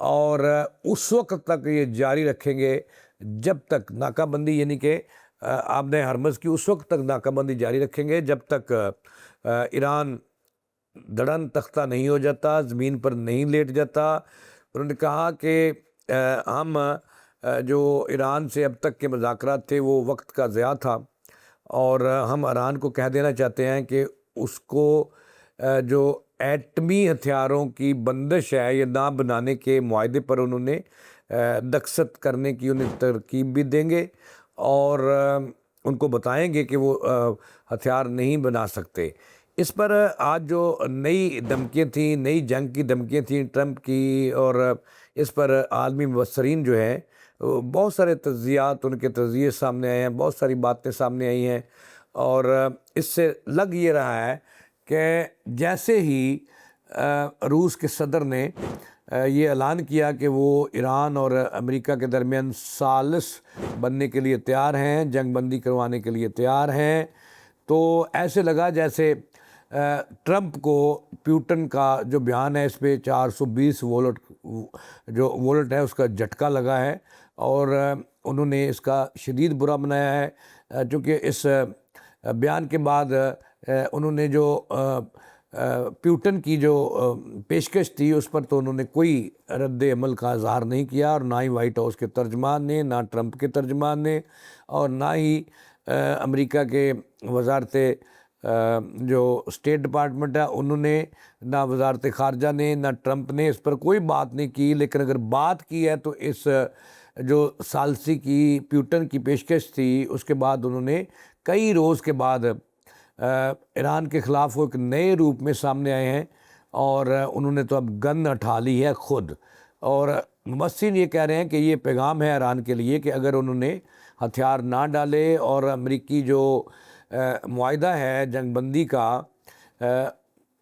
اور اس وقت تک یہ جاری رکھیں گے جب تک ناکہ بندی، یعنی کہ آبِ ہرمز کی اس وقت تک ناکہ بندی جاری رکھیں گے جب تک ایران دڑن تختہ نہیں ہو جاتا، زمین پر نہیں لیٹ جاتا۔ انہوں نے کہا کہ ہم جو ایران سے اب تک کے مذاکرات تھے وہ وقت کا ضیاع تھا، اور ہم ایران کو کہہ دینا چاہتے ہیں کہ اس کو جو ایٹمی ہتھیاروں کی بندش ہے یہ نہ بنانے کے معاہدے پر انہوں نے دستخط کرنے کی انہیں ترغیب بھی دیں گے، اور ان کو بتائیں گے کہ وہ ہتھیار نہیں بنا سکتے۔ اس پر آج جو نئی دھمکیاں تھیں، نئی جنگ کی دھمکیاں تھیں ٹرمپ کی، اور اس پر عالمی مبصرین جو ہیں بہت سارے تجزیات، ان کے تجزیے سامنے آئے ہیں، بہت ساری باتیں سامنے آئی ہیں، اور اس سے لگ یہ رہا ہے کہ جیسے ہی روس کے صدر نے یہ اعلان کیا کہ وہ ایران اور امریکہ کے درمیان ثالث بننے کے لیے تیار ہیں، جنگ بندی کروانے کے لیے تیار ہیں، تو ایسے لگا جیسے ٹرمپ کو پیوٹن کا جو بیان ہے اس پہ 420 وولٹ ہے اس کا جھٹکا لگا ہے، اور انہوں نے اس کا شدید برا منایا ہے، چونکہ اس بیان کے بعد انہوں نے جو پیوٹن کی جو پیشکش تھی اس پر تو انہوں نے کوئی رد عمل کا اظہار نہیں کیا، اور نہ ہی وائٹ ہاؤس کے ترجمان نے، نہ ٹرمپ کے ترجمان نے، اور نہ ہی امریکہ کے وزارت جو اسٹیٹ ڈپارٹمنٹ ہے انہوں نے، نہ وزارت خارجہ نے، نہ ٹرمپ نے اس پر کوئی بات نہیں کی۔ لیکن اگر بات کی ہے تو اس جو ثالثی کی پیوٹن کی پیشکش تھی اس کے بعد انہوں نے کئی روز کے بعد ایران کے خلاف وہ ایک نئے روپ میں سامنے آئے ہیں، اور انہوں نے تو اب گن اٹھا لی ہے خود، اور مبصرین یہ کہہ رہے ہیں کہ یہ پیغام ہے ایران کے لیے کہ اگر انہوں نے ہتھیار نہ ڈالے اور امریکی جو معاہدہ ہے جنگ بندی کا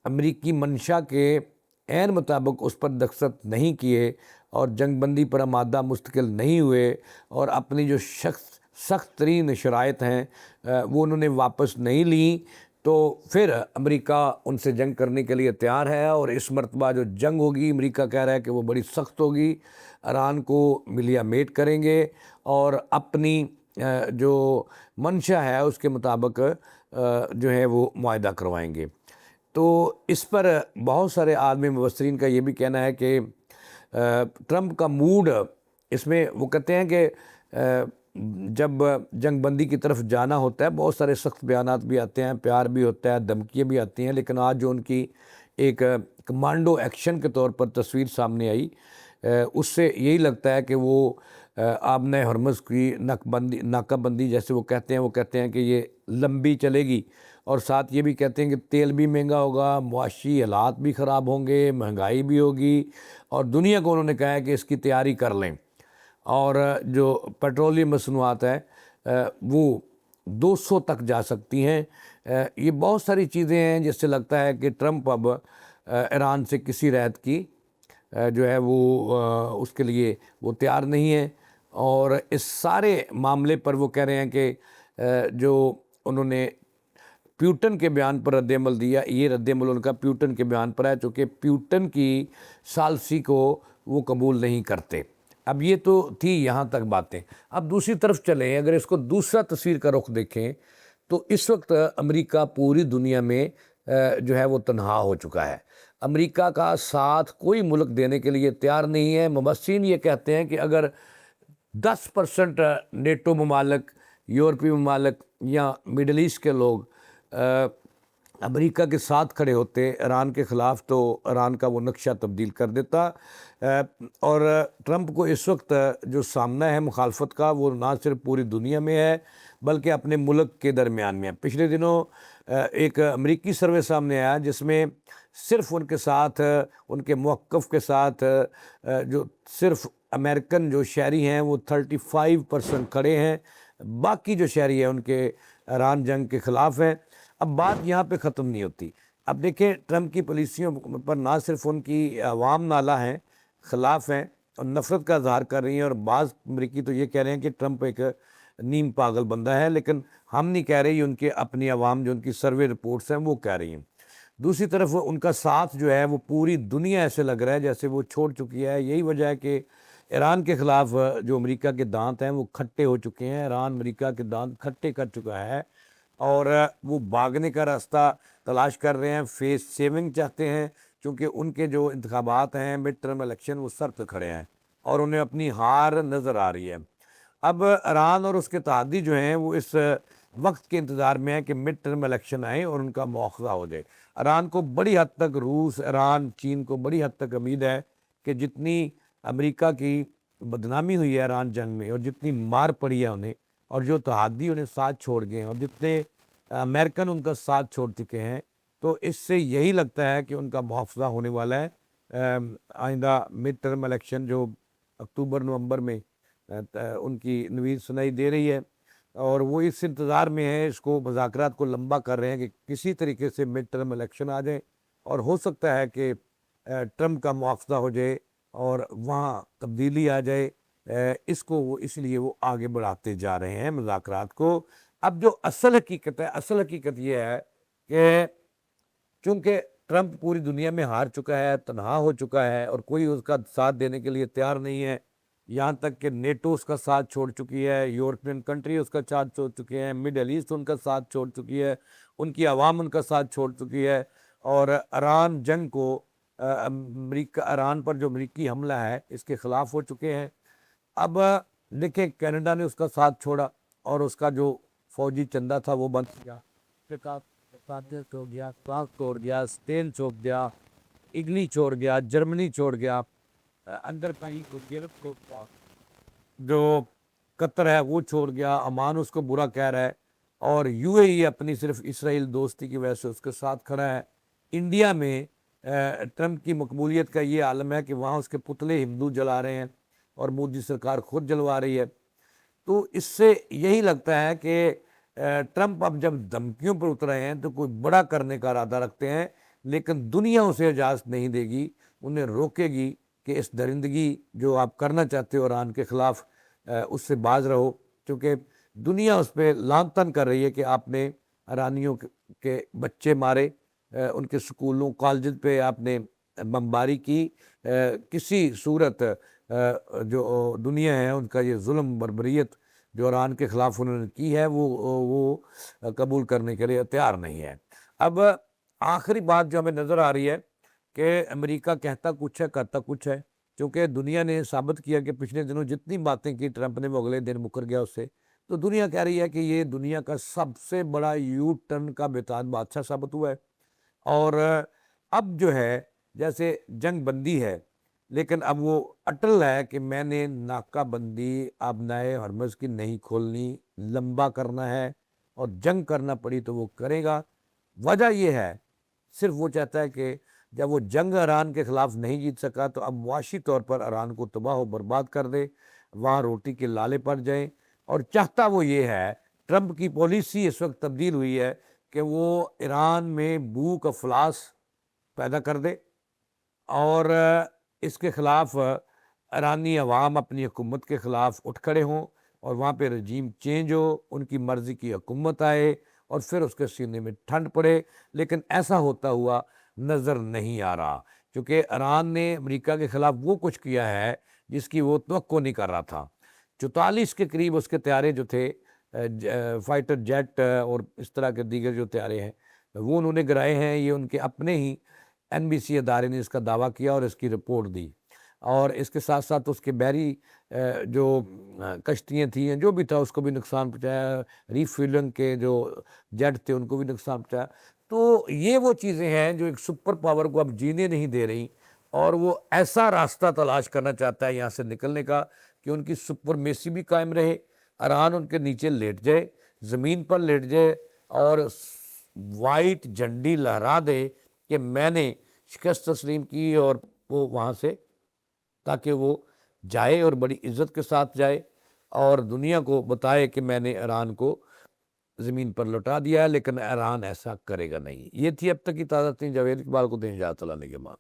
امریکی منشا کے عین مطابق اس پر دستخط نہیں کیے، اور جنگ بندی پر آمادہ مستقل نہیں ہوئے، اور اپنی جو سخت ترین شرائط ہیں وہ انہوں نے واپس نہیں لیں، تو پھر امریکہ ان سے جنگ کرنے کے لیے تیار ہے، اور اس مرتبہ جو جنگ ہوگی امریکہ کہہ رہا ہے کہ وہ بڑی سخت ہوگی، ایران کو ملیا میٹ کریں گے، اور اپنی جو منشا ہے اس کے مطابق جو ہے وہ معاہدہ کروائیں گے۔ تو اس پر بہت سارے عالمی مبصرین کا یہ بھی کہنا ہے کہ ٹرمپ کا موڈ اس میں، وہ کہتے ہیں کہ جب جنگ بندی کی طرف جانا ہوتا ہے بہت سارے سخت بیانات بھی آتے ہیں، پیار بھی ہوتا ہے، دھمکیاں بھی آتی ہیں، لیکن آج جو ان کی ایک کمانڈو ایکشن کے طور پر تصویر سامنے آئی، اس سے یہی لگتا ہے کہ وہ آبِ ہرمز کی ناکہ بندی جیسے وہ کہتے ہیں کہ یہ لمبی چلے گی، اور ساتھ یہ بھی کہتے ہیں کہ تیل بھی مہنگا ہوگا، معاشی حالات بھی خراب ہوں گے، مہنگائی بھی ہوگی، اور دنیا کو انہوں نے کہا ہے کہ اس کی تیاری کر لیں، اور جو پیٹرولیم مصنوعات ہے وہ 200 تک جا سکتی ہیں۔ یہ بہت ساری چیزیں ہیں جس سے لگتا ہے کہ ٹرمپ اب ایران سے کسی رعایت کی جو ہے وہ اس کے لیے وہ تیار نہیں ہے، اور اس سارے معاملے پر وہ کہہ رہے ہیں کہ جو انہوں نے پیوٹن کے بیان پر رد عمل دیا، یہ رد عمل ان کا پیوٹن کے بیان پر ہے، چونکہ پیوٹن کی ثالثی کو وہ قبول نہیں کرتے۔ اب یہ تو تھی یہاں تک باتیں، اب دوسری طرف چلیں، اگر اس کو دوسرا تصویر کا رخ دیکھیں تو اس وقت امریکہ پوری دنیا میں جو ہے وہ تنہا ہو چکا ہے، امریکہ کا ساتھ کوئی ملک دینے کے لیے تیار نہیں ہے۔ مبصرین یہ کہتے ہیں کہ اگر 10% نیٹو ممالک، یورپی ممالک یا مڈل ایسٹ کے لوگ امریکہ کے ساتھ کھڑے ہوتے ایران کے خلاف تو ایران کا وہ نقشہ تبدیل کر دیتا، اور ٹرمپ کو اس وقت جو سامنا ہے مخالفت کا وہ نہ صرف پوری دنیا میں ہے بلکہ اپنے ملک کے درمیان میں ہے۔ پچھلے دنوں ایک امریکی سروے سامنے آیا جس میں صرف ان کے ساتھ، ان کے موقف کے ساتھ جو صرف امریکن جو شہری ہیں وہ 35% کھڑے ہیں، باقی جو شہری ہیں ان کے ایران جنگ کے خلاف ہیں۔ اب بات یہاں پہ ختم نہیں ہوتی، اب دیکھیں ٹرمپ کی پالیسیوں پر نہ صرف ان کی عوام نالہ ہیں، خلاف ہیں اور نفرت کا اظہار کر رہی ہیں، اور بعض امریکی تو یہ کہہ رہے ہیں کہ ٹرمپ ایک نیم پاگل بندہ ہے، لیکن ہم نہیں کہہ رہے، یہ ان کے اپنی عوام جو ان کی سروے رپورٹس ہیں وہ کہہ رہی ہیں۔ دوسری طرف ان کا ساتھ جو ہے وہ پوری دنیا ایسے لگ رہا ہے جیسے وہ چھوڑ چکی ہے. یہی وجہ ہے کہ ایران کے خلاف جو امریکہ کے دانت ہیں وہ کھٹے ہو چکے ہیں. ایران امریکہ کے دانت کھٹے کر چکا ہے اور وہ بھاگنے کا راستہ تلاش کر رہے ہیں. فیس سیونگ چاہتے ہیں چونکہ ان کے جو انتخابات ہیں مڈ ٹرم الیکشن وہ سر پہ کھڑے ہیں اور انہیں اپنی ہار نظر آ رہی ہے. اب ایران اور اس کے اتحادی جو ہیں وہ اس وقت کے انتظار میں ہیں کہ مڈ ٹرم الیکشن آئیں اور ان کا مواخذہ ہو جائے. ایران کو بڑی حد تک روس، ایران، چین کو بڑی حد تک امید ہے کہ جتنی امریکہ کی بدنامی ہوئی ہے ایران جنگ میں اور جتنی مار پڑی ہے انہیں اور جو اتحادی انہیں ساتھ چھوڑ گئے ہیں اور جتنے امریکن ان کا ساتھ چھوڑ چکے ہیں، تو اس سے یہی لگتا ہے کہ ان کا محافظہ ہونے والا ہے. آئندہ مڈ ٹرم الیکشن جو اکتوبر نومبر میں ان کی نوید سنائی دے رہی ہے اور وہ اس انتظار میں ہے، اس کو مذاکرات کو لمبا کر رہے ہیں کہ کسی طریقے سے مڈ ٹرم الیکشن آ جائیں اور ہو سکتا ہے کہ ٹرمپ کا محافظہ ہو جائے اور وہاں تبدیلی آ جائے. اس کو وہ اس لیے وہ آگے بڑھاتے جا رہے ہیں مذاکرات کو. اب جو اصل حقیقت ہے، اصل حقیقت یہ ہے کہ چونکہ ٹرمپ پوری دنیا میں ہار چکا ہے، تنہا ہو چکا ہے اور کوئی اس کا ساتھ دینے کے لیے تیار نہیں ہے. یہاں تک کہ نیٹو اس کا ساتھ چھوڑ چکی ہے، یورپین کنٹری اس کا ساتھ چھوڑ چکی ہیں، مڈل ایسٹ ان کا ساتھ چھوڑ چکی ہے، ان کی عوام ان کا ساتھ چھوڑ چکی ہے اور ایران جنگ کو امریکہ ایران پر جو امریکی حملہ ہے اس کے خلاف ہو چکے ہیں. اب دیکھیں کینیڈا نے اس کا ساتھ چھوڑا اور اس کا جو فوجی چندہ تھا وہ بند کیا، چھوڑ گیا، فرانس چھوڑ گیا، اسپین چھوڑ گیا، اٹلی چھوڑ گیا، جرمنی چھوڑ گیا، اندر کہیں کو جو قطر ہے وہ چھوڑ گیا، عمان اس کو برا کہہ رہا ہے اور یو اے ای اپنی صرف اسرائیل دوستی کی وجہ سے اس کے ساتھ کھڑا ہے. انڈیا میں ٹرمپ کی مقبولیت کا یہ عالم ہے کہ وہاں اس کے پتلے ہندو جلا رہے ہیں اور مودی سرکار خود جلوا رہی ہے. تو اس سے یہی لگتا ہے کہ ٹرمپ اب جب دھمکیوں پر اترے ہیں تو کوئی بڑا کرنے کا ارادہ رکھتے ہیں، لیکن دنیا اسے اجازت نہیں دے گی، انہیں روکے گی کہ اس درندگی جو آپ کرنا چاہتے ہو ایران کے خلاف اس سے باز رہو. کیونکہ دنیا اس پہ لعن طعن کر رہی ہے کہ آپ نے ایرانیوں کے بچے مارے، ان کے سکولوں کالجز پہ آپ نے بمباری کی. کسی صورت جو دنیا ہے ان کا یہ ظلم بربریت جو ایران کے خلاف انہوں نے کی ہے وہ قبول کرنے کے لیے تیار نہیں ہے. اب آخری بات جو ہمیں نظر آ رہی ہے کہ امریکہ کہتا کچھ ہے کرتا کچھ ہے، کیونکہ دنیا نے ثابت کیا کہ پچھلے دنوں جتنی باتیں کی ٹرمپ نے وہ اگلے دن مکر گیا اس سے. تو دنیا کہہ رہی ہے کہ یہ دنیا کا سب سے بڑا یو ٹرن کا بےتاج بادشاہ ثابت ہوا ہے اور اب جو ہے جیسے جنگ بندی ہے لیکن اب وہ اٹل ہے کہ میں نے ناکہ بندی آبنائے ہرمز کی نہیں کھولنی، لمبا کرنا ہے اور جنگ کرنا پڑی تو وہ کرے گا. وجہ یہ ہے صرف وہ چاہتا ہے کہ جب وہ جنگ ایران کے خلاف نہیں جیت سکا تو اب معاشی طور پر ایران کو تباہ و برباد کر دے، وہاں روٹی کے لالے پڑ جائیں. اور چاہتا وہ یہ ہے، ٹرمپ کی پالیسی اس وقت تبدیل ہوئی ہے کہ وہ ایران میں بھوک افلاس پیدا کر دے اور اس کے خلاف ایرانی عوام اپنی حکومت کے خلاف اٹھ کھڑے ہوں اور وہاں پہ رجیم چینج ہو، ان کی مرضی کی حکومت آئے اور پھر اس کے سینے میں ٹھنڈ پڑے. لیکن ایسا ہوتا ہوا نظر نہیں آ رہا کیونکہ ایران نے امریکہ کے خلاف وہ کچھ کیا ہے جس کی وہ توقع نہیں کر رہا تھا. 44 کے قریب اس کے طیارے جو تھے فائٹر جیٹ اور اس طرح کے دیگر جو طیارے ہیں وہ انہوں نے گرائے ہیں. یہ ان کے اپنے ہی NBC ادارے نے اس کا دعویٰ کیا اور اس کی رپورٹ دی اور اس کے ساتھ ساتھ اس کے بحری جو کشتیاں تھیں جو بھی تھا اس کو بھی نقصان پہنچایا، ریفیولنگ کے جو جیٹ تھے ان کو بھی نقصان پہنچایا. تو یہ وہ چیزیں ہیں جو ایک سپر پاور کو اب جینے نہیں دے رہی اور وہ ایسا راستہ تلاش کرنا چاہتا ہے یہاں سے نکلنے کا کہ ان کی سپرمیسی بھی قائم رہے، ایران ان کے نیچے لیٹ جائے، زمین پر لیٹ جائے اور وائٹ جھنڈی لہرا دے کہ میں نے شکست تسلیم کی اور وہ وہاں سے تاکہ وہ جائے اور بڑی عزت کے ساتھ جائے اور دنیا کو بتائے کہ میں نے ایران کو زمین پر لوٹا دیا ہے. لیکن ایران ایسا کرے گا نہیں. یہ تھی اب تک کی تازہ ترین. جاوید اقبال کو دیں اجازت اللہ کے بعد.